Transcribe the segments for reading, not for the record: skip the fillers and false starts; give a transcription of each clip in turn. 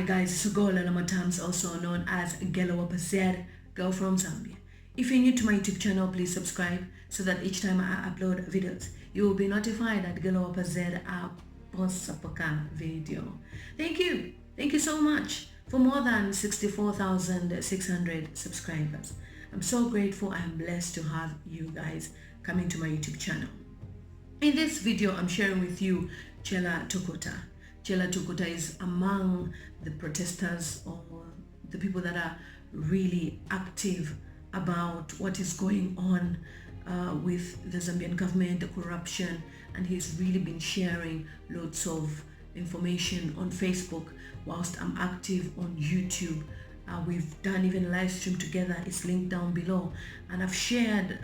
guys, lilymutamztv, also known as Chellah, girl from Zambia. If you're new to my YouTube channel, please subscribe so that each time I upload videos, you will be notified that Chellah posts a video. Thank you so much for more than 64,600 subscribers. I'm so grateful. I'm blessed to have you guys coming to my YouTube channel. In this video, I'm sharing with you Chellah Tukuta. Chellah Tukuta is among the protesters or the people that are really active about what is going on with the Zambian government, the corruption, and he's really been sharing loads of information on Facebook whilst I'm active on YouTube. We've done even a live stream together. It's linked down below, and I've shared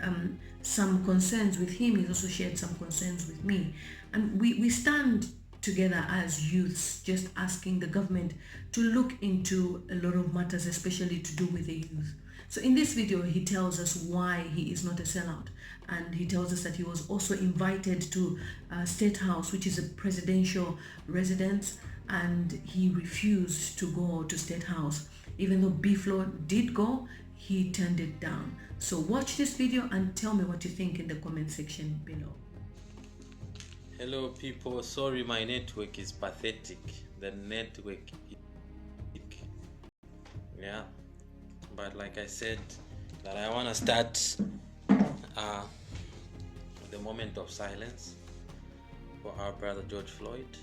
some concerns with him. He's also shared some concerns with me, and we stand together as youths, just asking the government to look into a lot of matters, especially to do with the youth. So in this video, he tells us why he is not a sellout, and he tells us that he was also invited to State House, which is a presidential residence, and he refused to go to State House. Even though B-Flow did go, he turned it down. So watch this video and tell me what you think in the comment section below. Hello people, sorry my network is pathetic. The network is weak. Yeah, but like I said, that I want to start the moment of silence for our brother George Floyd.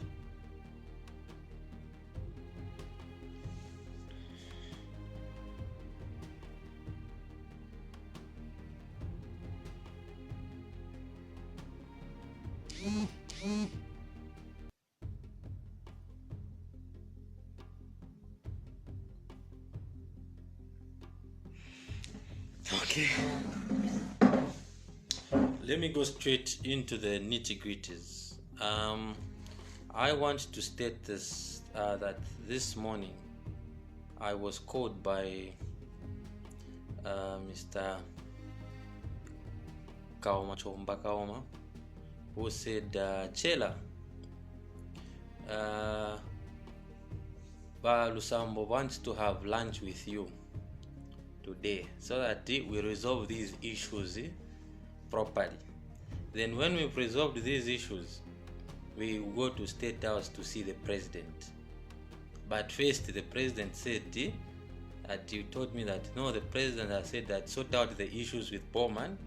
Okay, let me go straight into the nitty-gritties. I want to state this that this morning I was called by Mr. Kaoma, who said, Chellah, Lusambo wants to have lunch with you today so that we resolve these issues properly. Then when we've resolved these issues, we go to State House to see the president. But first the president said that you told me that no, the president has said that sort out the issues with Bowman,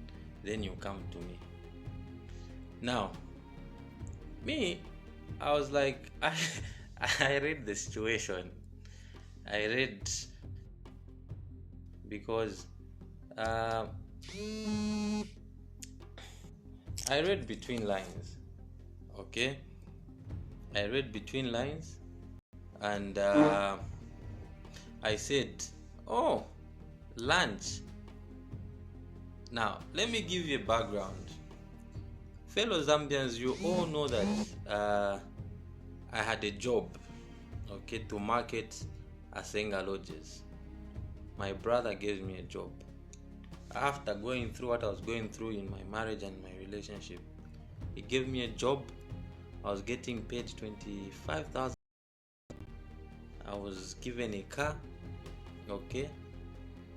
then you come to me. Now me, I was like, I read the situation. I read because I read between lines. Okay, I read between lines, and I said, oh, lunch. Now let me give you a background. Fellow Zambians, you all know that I had a job, okay, to market Lusambo'S. My brother gave me a job. After going through what I was going through in my marriage and my relationship, he gave me a job. I was getting paid 25,000. I was given a car, okay,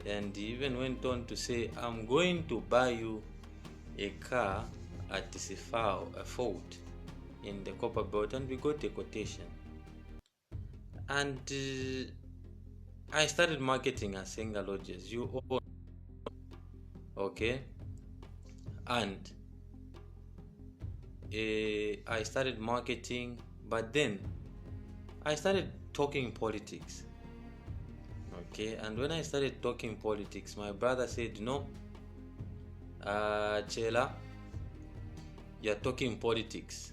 and he even went on to say, I'm going to buy you a car at a Ford in the Copper Belt, and we got a quotation. And I started marketing Lusambo'S. You all, okay, and I started marketing, but then I started talking politics. Okay, and when I started talking politics, my brother said, no, Chellah, you're talking politics.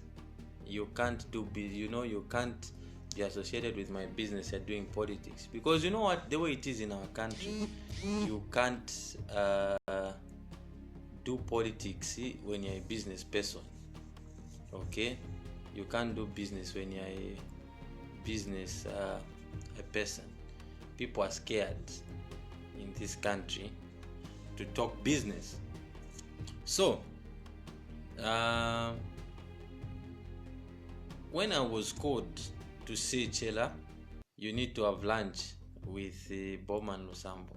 You can't do, you can't be associated with my business. You're doing politics, because you know what, the way it is in our country, you can't do politics when you're a business person. Okay, you can't do business when you're a business a person. People are scared in this country to talk business. So when I was called to say, Chellah, you need to have lunch with Bowman Lusambo.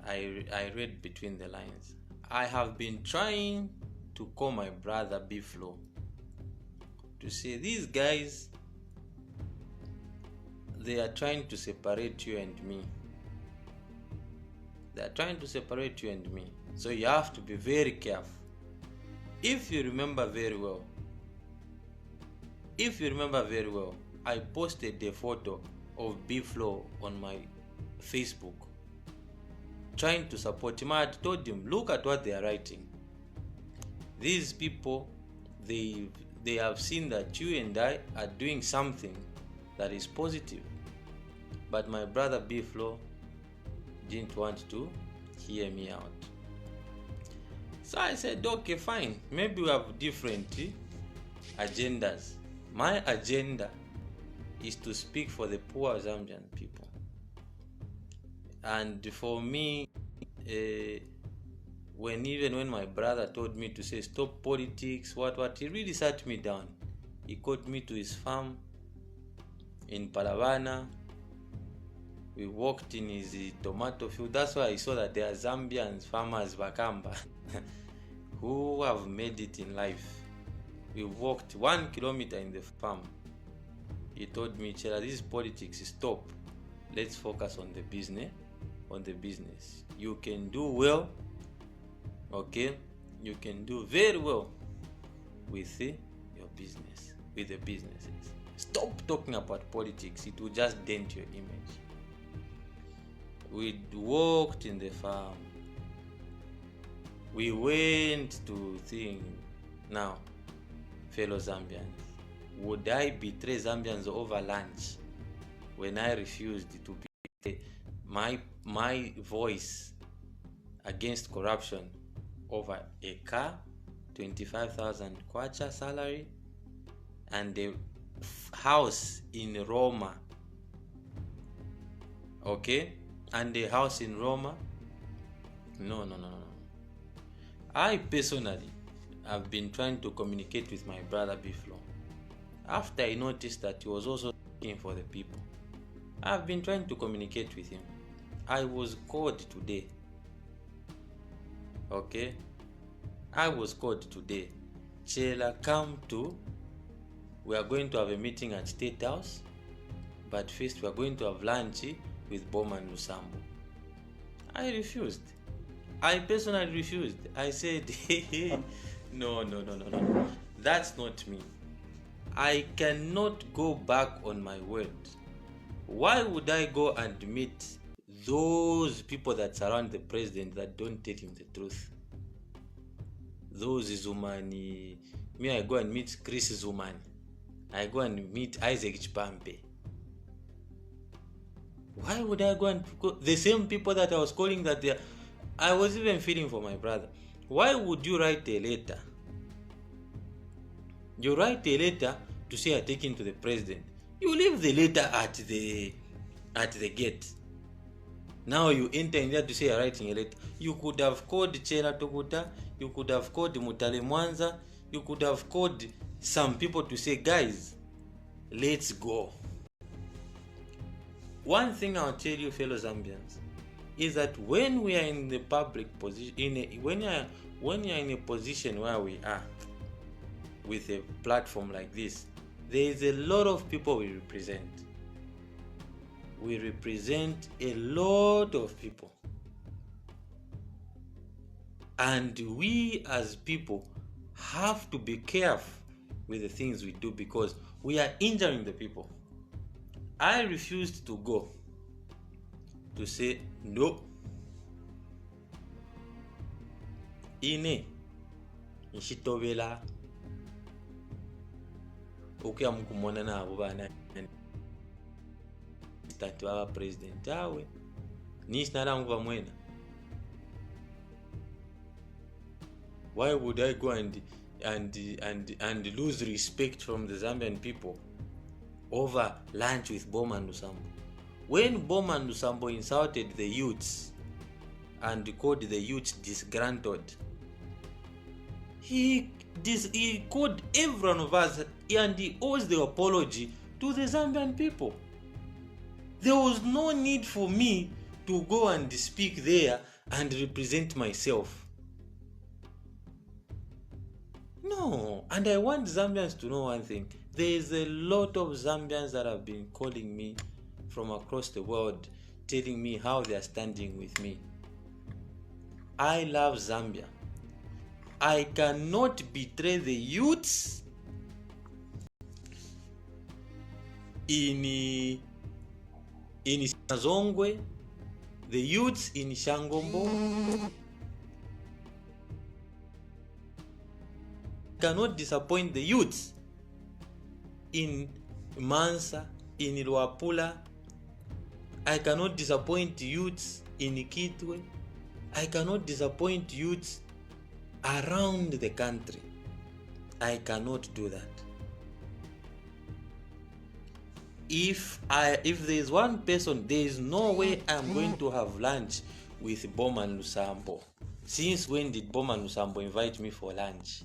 I read between the lines. I have been trying to call my brother B-Flow to say, these guys, they are trying to separate you and me. They are trying to separate you and me. So you have to be very careful. If you remember very well, I posted a photo of B-Flow on my Facebook, trying to support him. I had told him, look at what they are writing. These people, they have seen that you and I are doing something that is positive. But my brother B-Flow didn't want to hear me out. So I said, okay, fine. Maybe we have different agendas. My agenda is to speak for the poor Zambian people. And for me, when my brother told me to say stop politics, what, he really sat me down. He called me to his farm in Palavana. We walked in his tomato field. That's why I saw that there are Zambians, farmers, Bakamba, who have made it in life. We walked 1 kilometer in the farm. He told me, Chellah, this is politics, stop. Let's focus on the business. You can do well, okay? You can do very well with your business, with the businesses. Stop talking about politics, it will just dent your image. We walked in the farm. We went to things. Now, fellow Zambians, would I betray Zambians over lunch when I refused to betray my voice against corruption over a car, 25,000 kwacha salary, and a house in Roma? Okay? And a house in Roma? No. I personally have been trying to communicate with my brother B-Flow. After I noticed that he was also looking for the people, I've been trying to communicate with him. I was called today. Okay? I was called today. Chellah, we are going to have a meeting at State House, but first we are going to have lunch with Bowman Lusambo. I refused. I personally refused. I said, no. That's not me. I cannot go back on my word. Why would I go and meet those people that surround the president that don't tell him the truth? Those Zumani. Me, I go and meet Chris Zumani. I go and meet Isaac Chipampe. Why would I go and the same people that I was calling that they are, I was even feeling for my brother. Why would you write a letter? You write a letter to say you're taking to the president. You leave the letter at the gate. Now you enter in there to say you're writing a letter. You could have called Chellah Tukuta. You could have called Mutale Mwanza. You could have called some people to say, guys, let's go. One thing I'll tell you, fellow Zambians, is that when we are in the public position, when you are in a position where we are, with a platform like this, there is a lot of people we represent. We represent a lot of people. And we as people have to be careful with the things we do because we are injuring the people. I refused to go to say no. Ine nshitobela okuya mukumona nabo bana start wa president awe nisinalangu bamwena. Why would I go and lose respect from the Zambian people over lunch with Bowman Lusambo? When Bowman Lusambo insulted the youths and called the youths disgruntled, he called every one of us and he owes the apology to the Zambian people. There was no need for me to go and speak there and represent myself. No, and I want Zambians to know one thing. There is a lot of Zambians that have been calling me from across the world, telling me how they are standing with me. I love Zambia. I cannot betray the youths in Zongwe, the youths in Shangombo. Cannot disappoint the youths in Mansa, in Luapula. I cannot disappoint youths in Kitwe. I cannot disappoint youths around the country. I cannot do that. If there is one person, there is no way I'm going to have lunch with Bowman Lusambo. Since when did Bowman Lusambo invite me for lunch?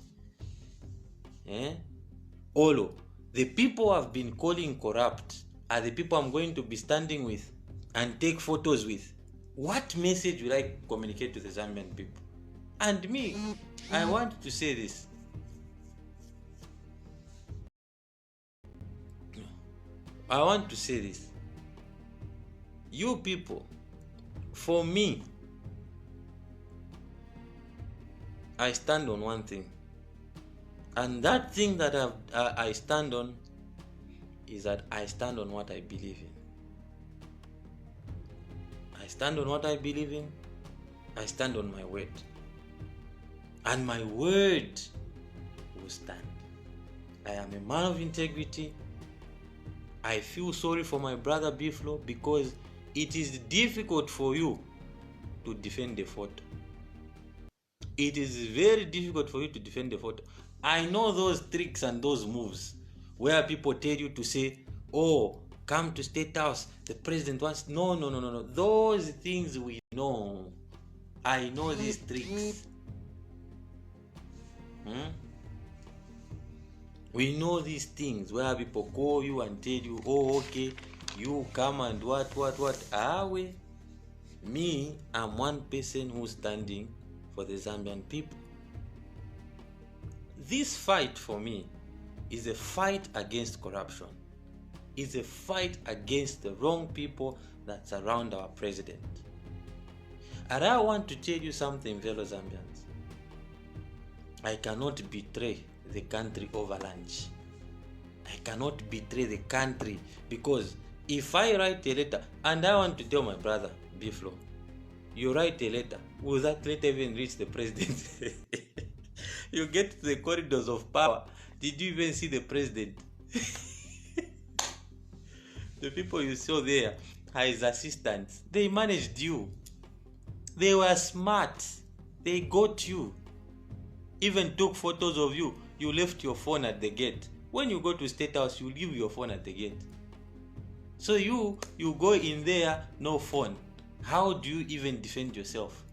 Olo, the people I've been calling corrupt are the people I'm going to be standing with and take photos with. What message will I communicate to the Zambian people? And me, I want to say this. I want to say this. You people, for me, I stand on one thing. And that thing that I stand on is that I stand on what I believe in. I stand on what I believe in. I stand on my word. And my word will stand. I am a man of integrity. I feel sorry for my brother Biflo because it is difficult for you to defend the photo. It is very difficult for you to defend the photo. I know those tricks and those moves where people tell you to say, oh, come to State House, the president wants... No. Those things we know. I know these tricks. We know these things where people call you and tell you, oh, okay, you come and what. Me, I'm one person who's standing for the Zambian people. This fight for me is a fight against corruption. It's a fight against the wrong people that surround our president. And I want to tell you something, fellow Zambians. I cannot betray the country over lunch. I cannot betray the country because if I write a letter, and I want to tell my brother, Biflo, you write a letter, will that letter even reach the president? You get to the corridors of power. Did you even see the president? The people you saw there are his assistants. They managed you. They were smart. They got you. Even took photos of you. You left your phone at the gate. When you go to State House, you leave your phone at the gate. So you go in there, no phone. How do you even defend yourself?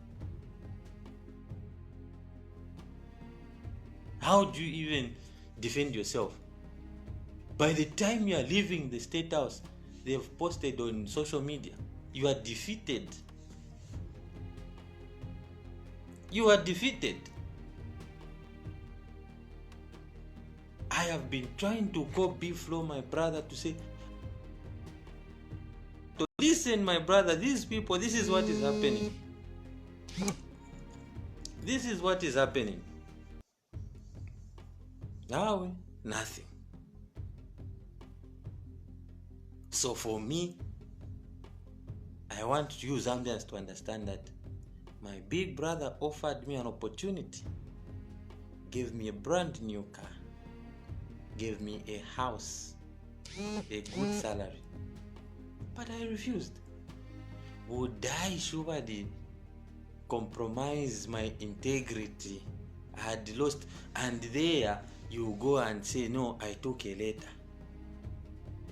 How do you even defend yourself? By the time you are leaving the State House, they have posted on social media, you are defeated. You are defeated. I have been trying to call Biflo, my brother, to say, to listen, my brother, these people, this is what is happening. This is what is happening. Now, nothing. So for me, I want you Zambians to understand that my big brother offered me an opportunity, gave me a brand new car, gave me a house, a good salary, but I refused. Would I surely compromise my integrity? I had lost, and there you go and say, no, I took a letter.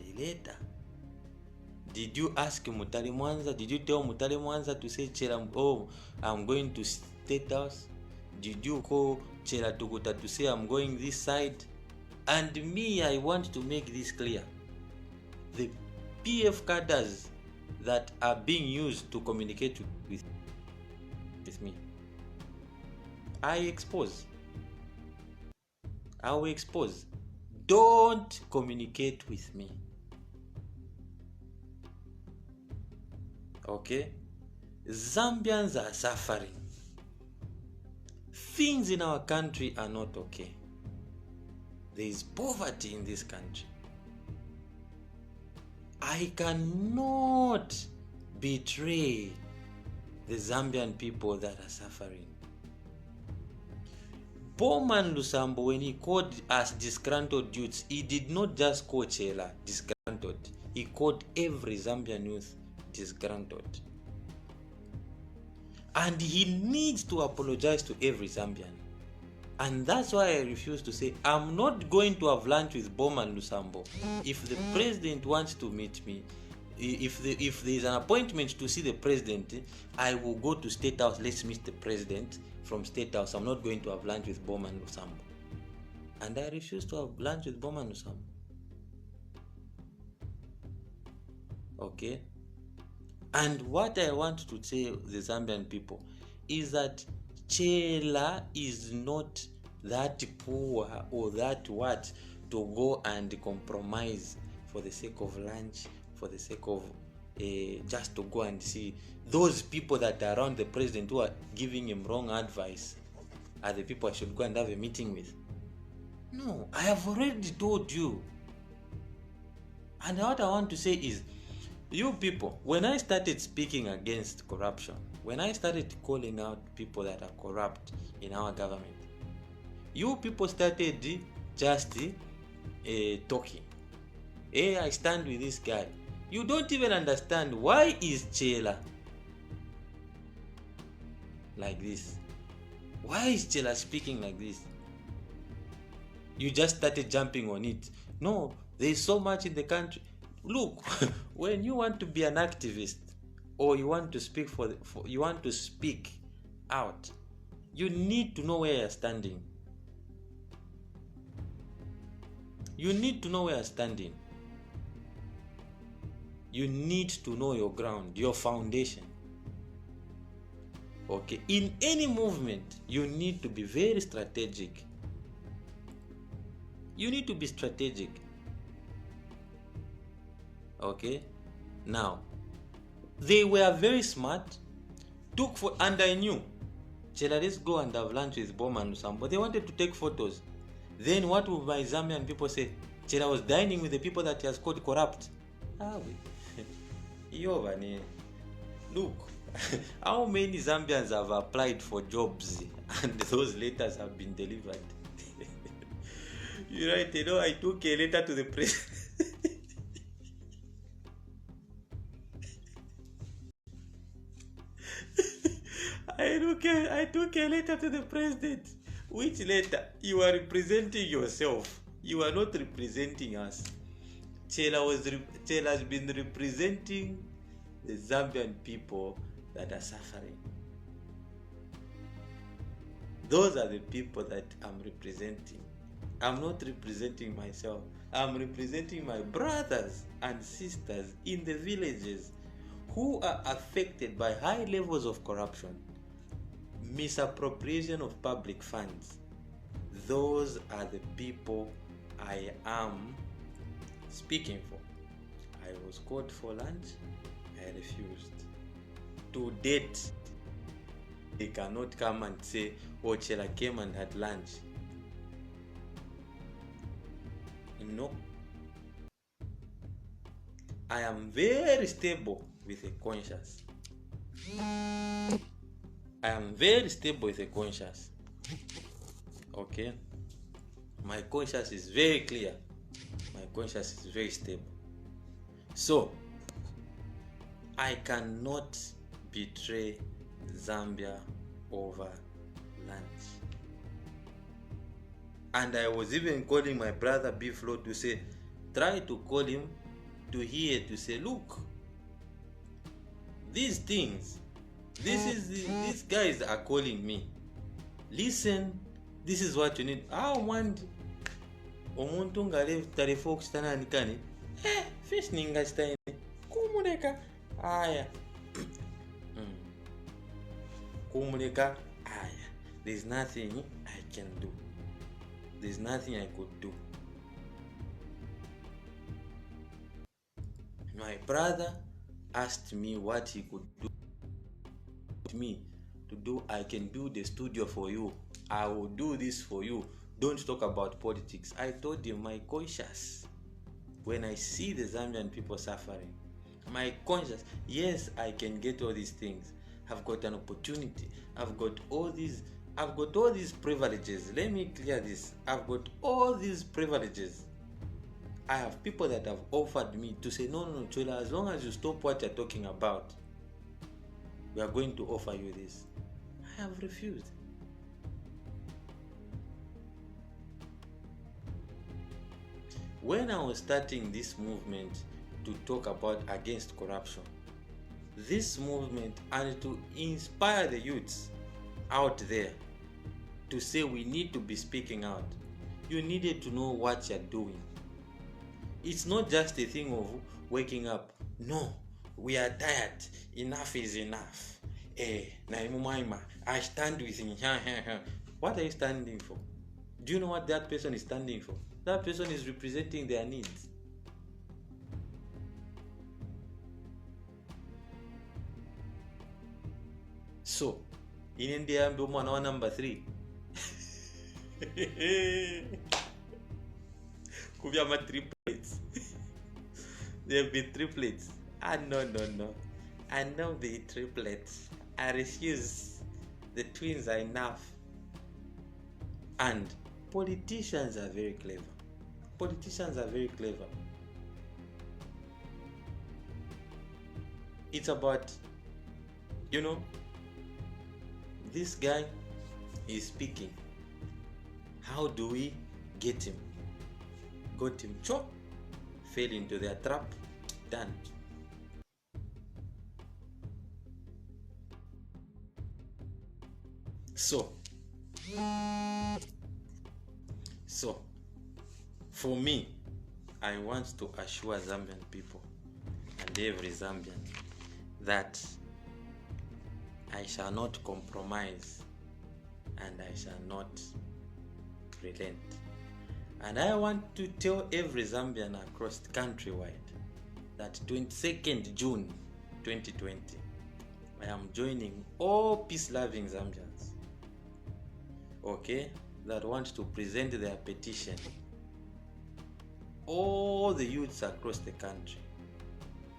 A letter. Did you ask Mutali Mwanza? Did you tell Mutali Mwanza to say, Chellah, oh, I'm going to State House? Did you call Chellah Tukuta to say, I'm going this side? And me, I want to make this clear. The PF cadres that are being used to communicate with me, I will expose. Don't communicate with me. Okay? Zambians are suffering. Things in our country are not okay. There is poverty in this country. I cannot betray the Zambian people that are suffering. Bowman Lusambo, when he called us disgruntled youths, he did not just call Chellah disgruntled. He called every Zambian youth disgruntled. And he needs to apologize to every Zambian. And that's why I refuse to say, I'm not going to have lunch with Bowman Lusambo. If the president wants to meet me, if there is an appointment to see the president, I will go to State House. Let's meet the president from State House. I'm not going to have lunch with Bowman Lusambo. And I refuse to have lunch with Bowman Lusambo. Okay? And what I want to say to the Zambian people is that Chellah is not that poor or that what to go and compromise for the sake of lunch, for the sake of just to go and see those people that are around the president who are giving him wrong advice are the people I should go and have a meeting with. No, I have already told you. And what I want to say is, you people, when I started speaking against corruption, when I started calling out people that are corrupt in our government, you people started just talking. Hey, I stand with this guy. You don't even understand why is Chellah like this. Why is Chellah speaking like this? You just started jumping on it. No, there is so much in the country. Look, when you want to be an activist or you want to speak you want to speak out, you need to know where you're standing. You need to know where you're standing. You need to know your ground, your foundation. Okay, in any movement, you need to be very strategic. You need to be strategic. Okay, now they were very smart. And I knew, Chellah, let's go and have lunch with Bowman Lusambo. They wanted to take photos. Then what would my Zambian people say? Chellah was dining with the people that he has called corrupt. Look, how many Zambians have applied for jobs and those letters have been delivered? You're right, I took a letter to the president. I took a letter to the president. Which letter? You are representing yourself. You are not representing us. Chellah has been representing the Zambian people that are suffering. Those are the people that I'm representing. I'm not representing myself. I'm representing my brothers and sisters in the villages who are affected by high levels of corruption, misappropriation of public funds. Those are the people I am speaking for. I was called for lunch. I refused. To date, they cannot come and say, oh, Chellah came and had lunch. No. I am very stable with a conscience. I am very stable with a conscience. Okay? My conscience is very clear. My conscience is very stable. So, I cannot betray Zambia over lunch. And I was even calling my brother Biflo to say, try to call him to hear, to say, look, these things, these guys are calling me. Listen, this is what you need. I want omuntu ngale telefone kustana nikani. Fish ninga stein. Kumuleka. aya kumuleka aya, there's nothing I can do, there's nothing I could do. My brother asked me what he could do me to do. I can build a studio for you, I will do this for you, don't talk about politics. I told him my conscience, when I see the Zambian people suffering, my conscience, yes, I can get all these things, I've got an opportunity, I've got all these privileges. Let me clear this, I've got all these privileges. I have people that have offered me to say, no, Chellah, as long as you stop what you're talking about, we are going to offer you this. I have refused. When I was starting this movement to talk about against corruption, this movement, and to inspire the youths out there to say we need to be speaking out, you needed to know what you're doing. It's not just a thing of waking up. No, we are tired. Enough is enough. I stand with him. What are you standing for? Do you know what that person is standing for? That person is representing their needs. So, in India, Bowman number 3. Kuvyama triplets. There have been triplets. No. I know the triplets. I refuse. The twins are enough. And politicians are very clever. It's about, this guy is speaking. How do we get him? Got him, chop, fell into their trap, done. So for me, I want to assure Zambian people and every Zambian that I shall not compromise and I shall not relent. And I want to tell every Zambian across the countrywide that 22nd June 2020, I am joining all peace-loving Zambians, that want to present their petition. All the youths across the country,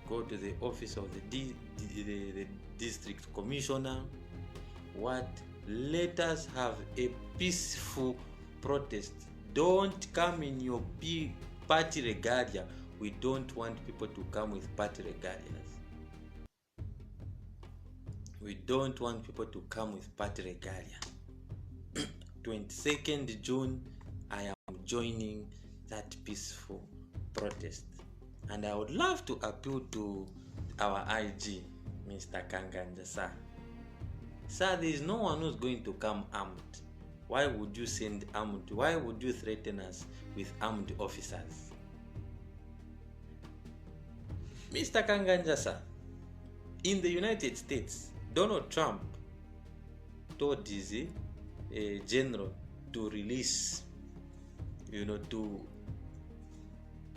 go to the office of the district commissioner. Let us have a peaceful protest. Don't come in your party regalia. We don't want people to come with party regalias. 22nd June, I am joining that peaceful protest. And I would love to appeal to our IG, Mr. Kanganja, sir. Sir, there is no one who's going to come armed. Why would you send armed? Why would you threaten us with armed officers? Mr. Kanganja, sir, in the United States, Donald Trump told his general to release, to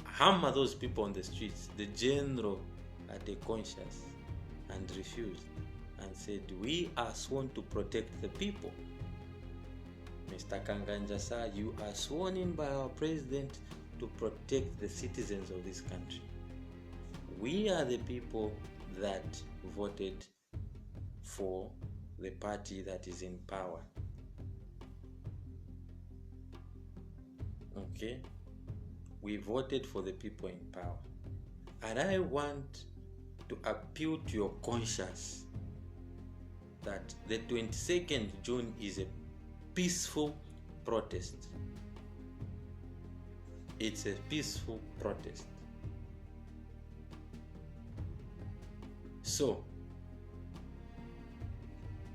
hammer those people on the streets. The general had a conscience and refused and said, we are sworn to protect the people. Mr. Kanganja, sir, you are sworn in by our president to protect the citizens of this country. We are the people that voted for the party that is in power. We voted for the people in power. And I want to appeal to your conscience that the 22nd June is a peaceful protest. It's a peaceful protest. So,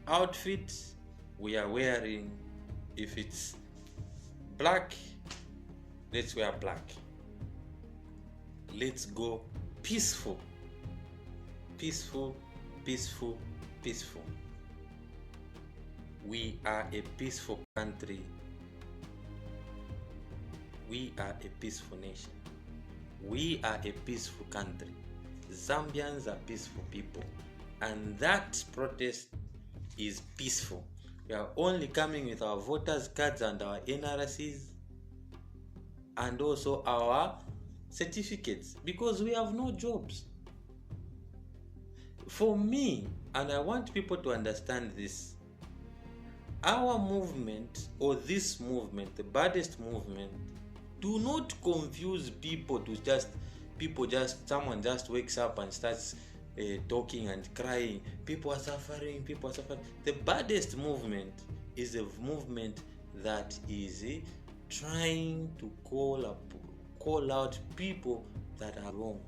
outfits we are wearing, if it's black, let's wear black. Let's go peaceful. peaceful, peaceful, peaceful. We are a peaceful country. We are a peaceful nation. We are a peaceful country. Zambians are peaceful people. And that protest is peaceful. We are only coming with our voters' cards and our NRCs and also our certificates because we have no jobs. For me, and I want people to understand this, our movement, or this movement, the baddest movement, do not confuse people to someone just wakes up and starts talking and crying. People are suffering, people are suffering. The baddest movement is a movement that is trying to call out people that are wrong.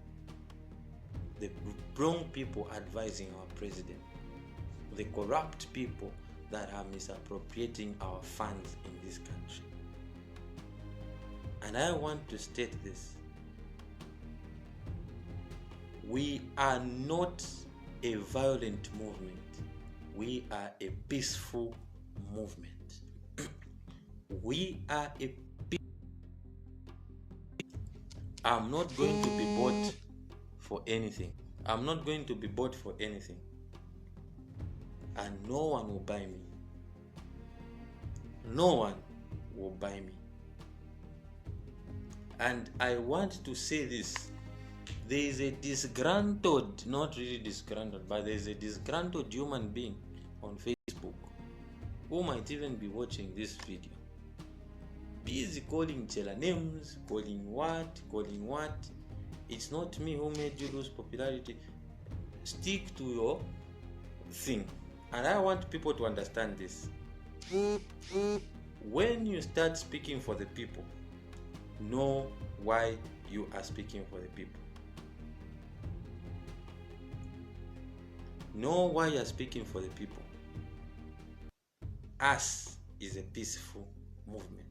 The wrong people advising our president. The corrupt people that are misappropriating our funds in this country. And I want to state this. We are not a violent movement. We are a peaceful movement. We are a I'm not going to be bought for anything. I'm not going to be bought for anything. And no one will buy me. No one will buy me. And I want to say this. There is a disgruntled, not really disgruntled, but there is a disgruntled human being on Facebook who might even be watching this video. Busy calling Chellah names, calling what. It's not me who made you lose popularity. Stick to your thing. And I want people to understand this. When you start speaking for the people, know why you are speaking for the people. Know why you are speaking for the people. Us is a peaceful movement.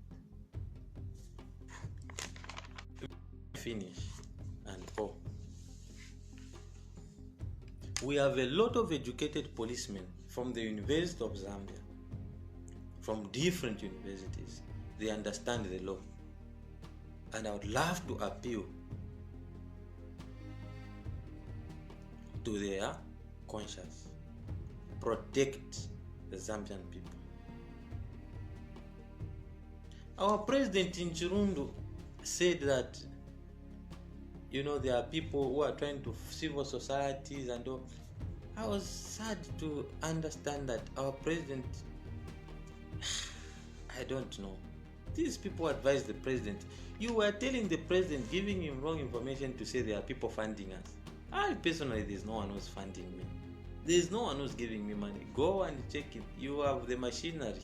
Finish and go. We have a lot of educated policemen from the University of Zambia, from different universities. They understand the law. And I would love to appeal to their conscience. Protect the Zambian people. Our president in Chirundu said that, there are people who are trying to civil societies and all. I was sad to understand that our president, I don't know. These people advise the president. You were telling the president, giving him wrong information to say there are people funding us. I personally, there's no one who's funding me. There's no one who's giving me money. Go and check it. You have the machinery,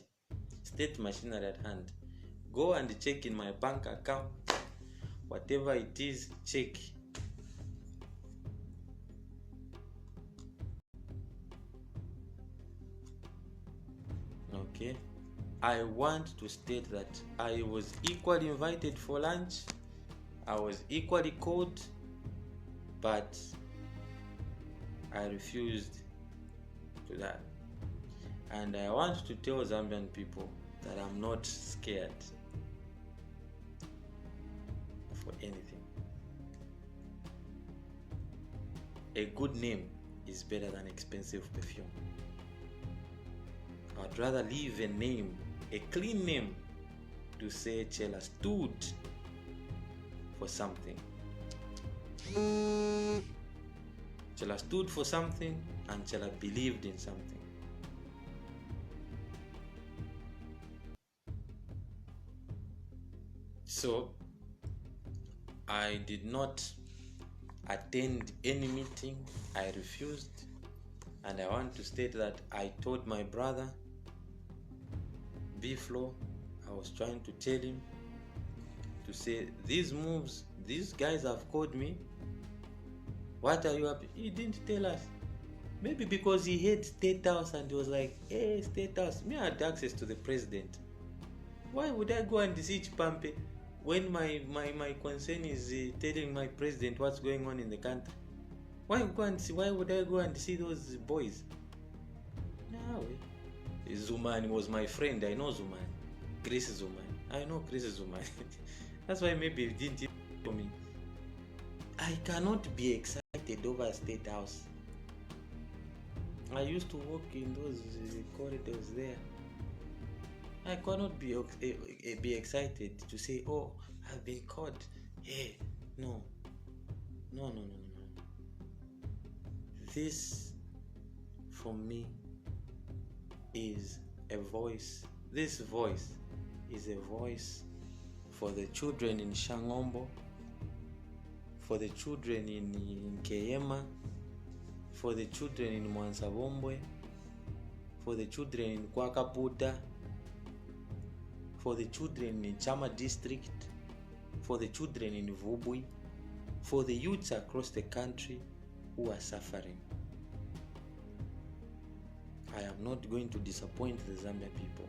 state machinery at hand. Go and check in my bank account. Whatever it is, check. Okay. I want to state that I was equally invited for lunch. I was equally called, but I refused to that. And I want to tell Zambian people that I'm not scared for anything. A good name is better than expensive perfume. I'd rather leave a name, a clean name, to say Chellah stood for something. Chellah stood for something and Chellah believed in something. So I did not attend any meeting. I refused. And I want to state that I told my brother B-Flow, I was trying to tell him to say these moves, these guys have called me. What are you happy? He didn't tell us. Maybe because he had State House and he was like, hey, State House, me I had access to the president. Why would I go and see Chipampe when my concern is telling my president what's going on in the country? Why would I go and see those boys? No way. Zuman was my friend. I know Zuman. Chris Zuman. I know Chris Zuman. That's why maybe he didn't for me. I cannot be excited over a state house. I used to walk in those corridors there. I cannot be excited to say, oh, I've been caught. Hey, no. This, for me, is a voice. This voice is a voice for the children in Shangombo, for the children in Keyema, for the children in Mwansabombwe, for the children in Kwakaputa, for the children in Chama district, for the children in Vubwi, for the youths across the country who are suffering. I am not going to disappoint the Zambian people.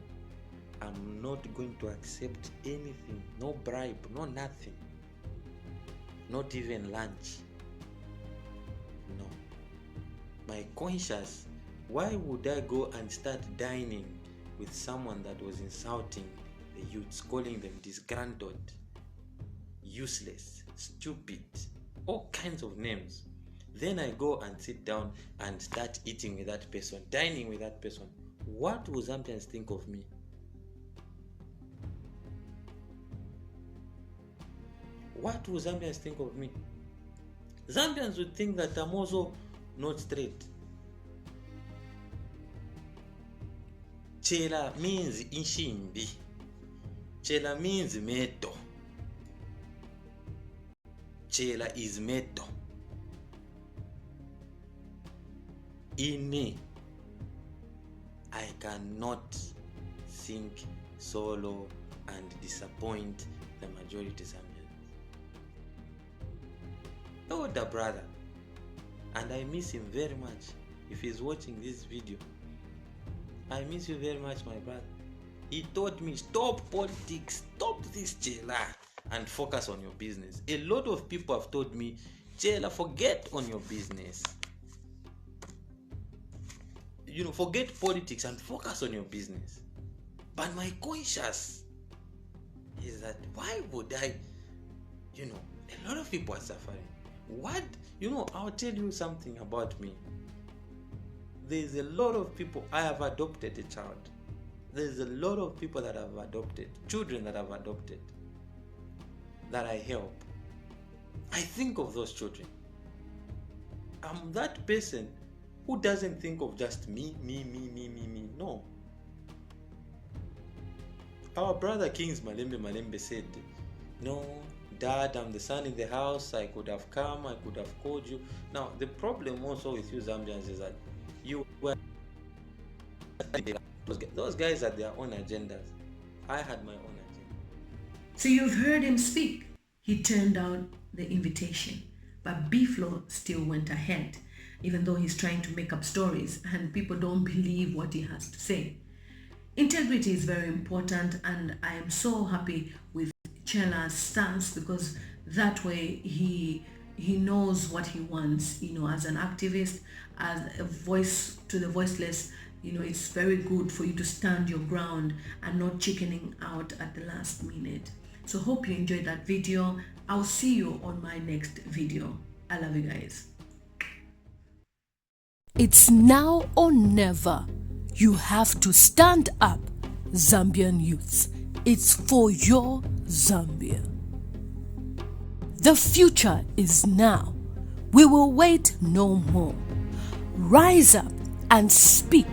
I'm not going to accept anything, no bribe, no nothing, not even lunch. No. My conscience, why would I go and start dining with someone that was insulting the youths, calling them disgruntled, useless, stupid, all kinds of names? Then I go and sit down and start eating with that person, dining with that person. What will Zambians think of me? What will Zambians think of me? Zambians would think that I'm also not straight. Chellah means inshimbi. Chellah means meto. Chellah is meto. In me, I cannot think solo and disappoint the majority Zambians. Older brother, and I miss him very much. If he's watching this video, I miss you very much, my brother. He taught me, stop politics, stop this Chellah, and focus on your business. A lot of people have told me, Chellah, forget on your business. Forget politics and focus on your business. But my conscience is that why would I, a lot of people are suffering. What? I'll tell you something about me. There's a lot of people, I have adopted a child. There's a lot of people that I've adopted, children that I've adopted, that I help. I think of those children. I'm that person who doesn't think of just me. No. Our brother Kings Malembe said, no, Dad, I'm the son in the house. I could have come, I could have called you. Now, the problem also with you Zambians is that you were those guys had their own agendas. I had my own agenda. So you've heard him speak. He turned down the invitation, but B-Flow still went ahead, even though he's trying to make up stories and people don't believe what he has to say. Integrity is very important, and I am so happy with Chellah's stance, because that way he knows what he wants. As an activist, as a voice to the voiceless, it's very good for you to stand your ground and not chickening out at the last minute. So hope you enjoyed that video. I'll see you on my next video. I love you guys. It's now or never. You have to stand up, Zambian youths. It's for your Zambia. The future is now. We will wait no more. Rise up and speak.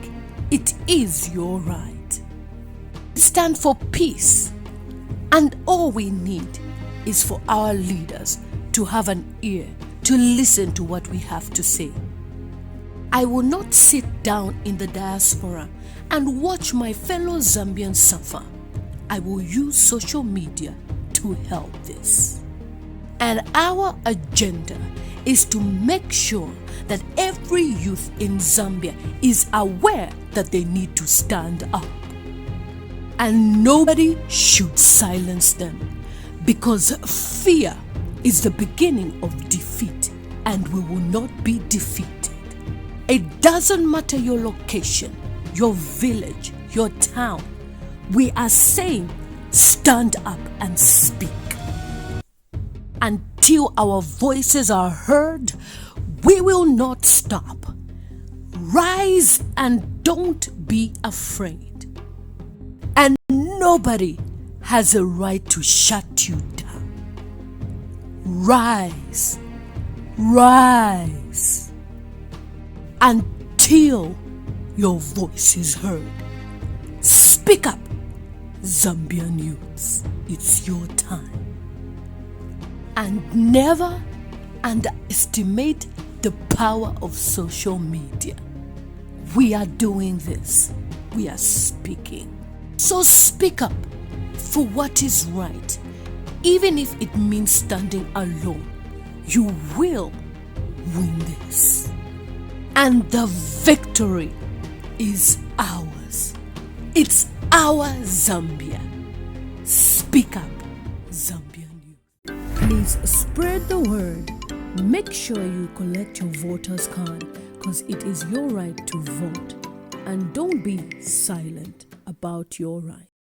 It is your right. Stand for peace. And all we need is for our leaders to have an ear to listen to what we have to say. I will not sit down in the diaspora and watch my fellow Zambians suffer. I will use social media to help this. And our agenda is to make sure that every youth in Zambia is aware that they need to stand up. And nobody should silence them, because fear is the beginning of defeat. and we will not be defeated. It doesn't matter your location, your village, your town. We are saying, stand up and speak. Until our voices are heard, we will not stop. Rise and don't be afraid. And nobody has a right to shut you down. Rise, rise, until your voice is heard. Speak up, Zambian youths. It's your time. And never underestimate the power of social media. We are doing this. We are speaking. So speak up for what is right. Even if it means standing alone, you will win this. And the victory is ours. It's our Zambia. Speak up, Zambian youth. Please spread the word. Make sure you collect your voter's card, because it is your right to vote. And don't be silent about your right.